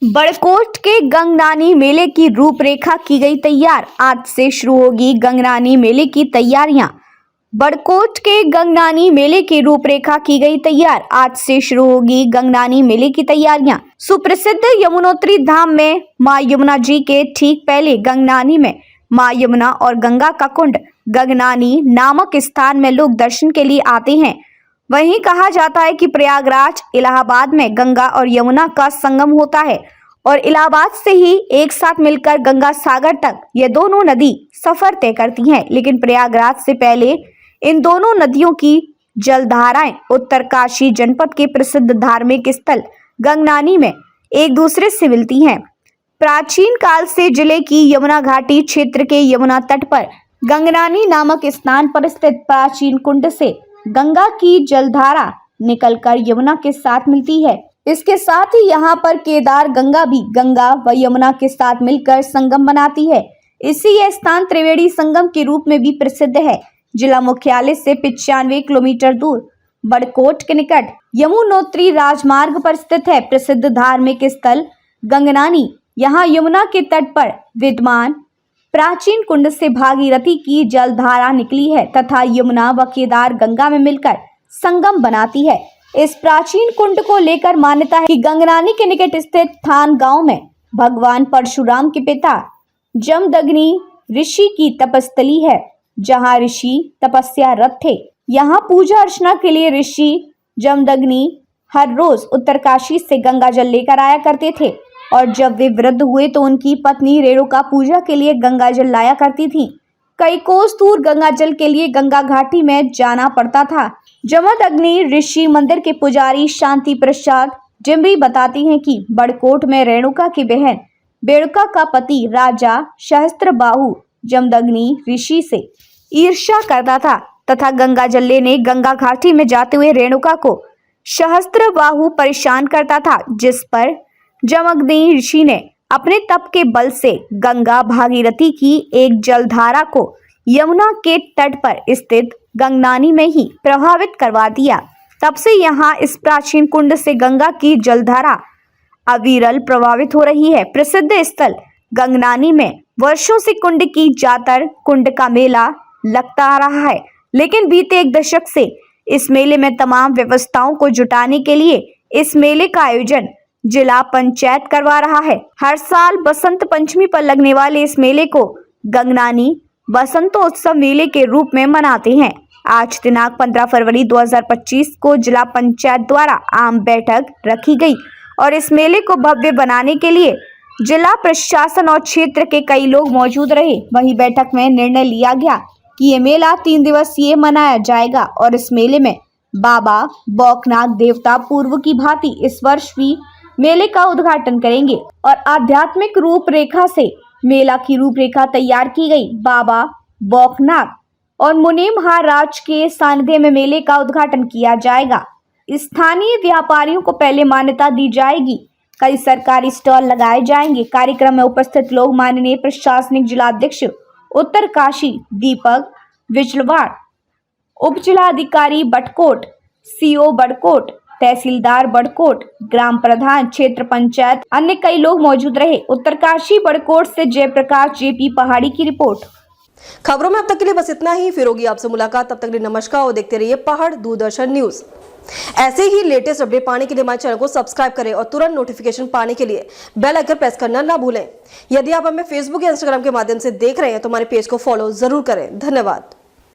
बड़कोट के गंगनानी मेले की रूपरेखा की गई तैयार। आज से शुरू होगी गंगनानी मेले की तैयारियां। बड़कोट के गंगनानी मेले की रूपरेखा की गई तैयार। आज से शुरू होगी गंगनानी मेले की तैयारियां। सुप्रसिद्ध यमुनोत्री धाम में मां यमुना जी के ठीक पहले गंगनानी में मां यमुना और गंगा का कुंड गंगनानी नामक स्थान में लोग दर्शन के लिए आते हैं। वहीं कहा जाता है कि प्रयागराज इलाहाबाद में गंगा और यमुना का संगम होता है और इलाहाबाद से ही एक साथ मिलकर गंगा सागर तक ये दोनों नदी सफर तय करती हैं। लेकिन प्रयागराज से पहले इन दोनों नदियों की जलधाराएं उत्तरकाशी जनपद के प्रसिद्ध धार्मिक स्थल गंगनानी में एक दूसरे से मिलती हैं। प्राचीन काल से जिले की यमुना घाटी क्षेत्र के यमुना तट पर गंगनानी नामक स्थान पर स्थित प्राचीन कुंड से गंगा की जलधारा निकलकर यमुना के साथ मिलती है। इसके साथ ही यहाँ पर केदार गंगा भी गंगा व यमुना के साथ मिलकर संगम बनाती है। इसी यह स्थान त्रिवेणी संगम के रूप में भी प्रसिद्ध है। जिला मुख्यालय से 95 किलोमीटर दूर बड़कोट के निकट यमुनोत्री राजमार्ग पर स्थित है प्रसिद्ध धार्मिक स्थल गंगनानी। यहाँ यमुना के तट पर विद्यमान प्राचीन कुंड से भागीरथी की जलधारा निकली है तथा यमुना व केदार गंगा में मिलकर संगम बनाती है। इस प्राचीन कुंड को लेकर मान्यता है कि गंगनानी के निकट स्थित थान गांव में भगवान परशुराम के पिता जमदग्नि ऋषि की तपस्थली है, जहां ऋषि तपस्यारत थे। यहाँ पूजा अर्चना के लिए ऋषि जमदग्नि हर रोज उत्तरकाशी से गंगा जल लेकर आया करते थे और जब वे वृद्ध हुए तो उनकी पत्नी रेणुका पूजा के लिए गंगा जल लाया करती थी। कई कोस दूर गंगा जल के लिए गंगा घाटी में जाना पड़ता था। जमदग्नि ऋषि मंदिर के पुजारी शांति प्रसाद जिम्बी बताती हैं कि बड़कोट में रेणुका की बहन बेणुका का पति राजा सहस्त्रबाहु जमदग्नि ऋषि से ईर्ष्या करता था तथा गंगा जल लेने गंगा घाटी में जाते हुए रेणुका को सहस्त्रबाहु परेशान करता था, जिस पर जमदग्नि ऋषि ने अपने तप के बल से गंगा भागीरथी की एक जलधारा को यमुना के तट पर स्थित गंगनानी में ही प्रभावित करवा दिया। तब से यहाँ इस प्राचीन कुंड से गंगा की जलधारा अविरल प्रभावित हो रही है। प्रसिद्ध स्थल गंगनानी में वर्षों से कुंड की जातर कुंड का मेला लगता आ रहा है, लेकिन बीते एक दशक से इस मेले में तमाम व्यवस्थाओं को जुटाने के लिए इस मेले का आयोजन जिला पंचायत करवा रहा है। हर साल बसंत पंचमी पर लगने वाले इस मेले को गंगनानी बसंतोत्सव मेले के रूप में मनाते हैं। आज दिनांक 15 फरवरी 2025 को जिला पंचायत द्वारा आम बैठक रखी गई और इस मेले को भव्य बनाने के लिए जिला प्रशासन और क्षेत्र के कई लोग मौजूद रहे। वहीं बैठक में निर्णय लिया गया कि ये मेला 3 दिवसीय मनाया जाएगा और इस मेले में बाबा बौखनाथ देवता पूर्व की भांति इस वर्ष भी मेले का उद्घाटन करेंगे और आध्यात्मिक रूपरेखा से मेला की रूपरेखा तैयार की गई। बाबा बौखनाथ और मुनि महाराज के सानिध्य में मेले का उद्घाटन किया जाएगा। स्थानीय व्यापारियों को पहले मान्यता दी जाएगी। कई सरकारी स्टॉल लगाए जाएंगे। कार्यक्रम में उपस्थित लोग माननीय प्रशासनिक जिलाध्यक्ष उत्तरकाशी दीपक विजलवाड़, उप जिलाधिकारी बड़कोट, सीओ बड़कोट, तहसीलदार बड़कोट, ग्राम प्रधान, क्षेत्र पंचायत, अन्य कई लोग मौजूद रहे। उत्तरकाशी बड़कोट से जयप्रकाश जेपी पहाड़ी की रिपोर्ट। खबरों में अब तक के लिए बस इतना ही। फिर होगी आपसे मुलाकात, तब तक के लिए नमस्कार और देखते रहिए पहाड़ दूरदर्शन न्यूज। ऐसे ही लेटेस्ट अपडेट पाने के लिए हमारे चैनल को सब्सक्राइब करें और तुरंत नोटिफिकेशन पाने के लिए बेल आइकन प्रेस करना ना भूलें। यदि आप हमें फेसबुक या इंस्टाग्राम के माध्यम से देख रहे हैं तो हमारे पेज को फॉलो जरूर करें। धन्यवाद।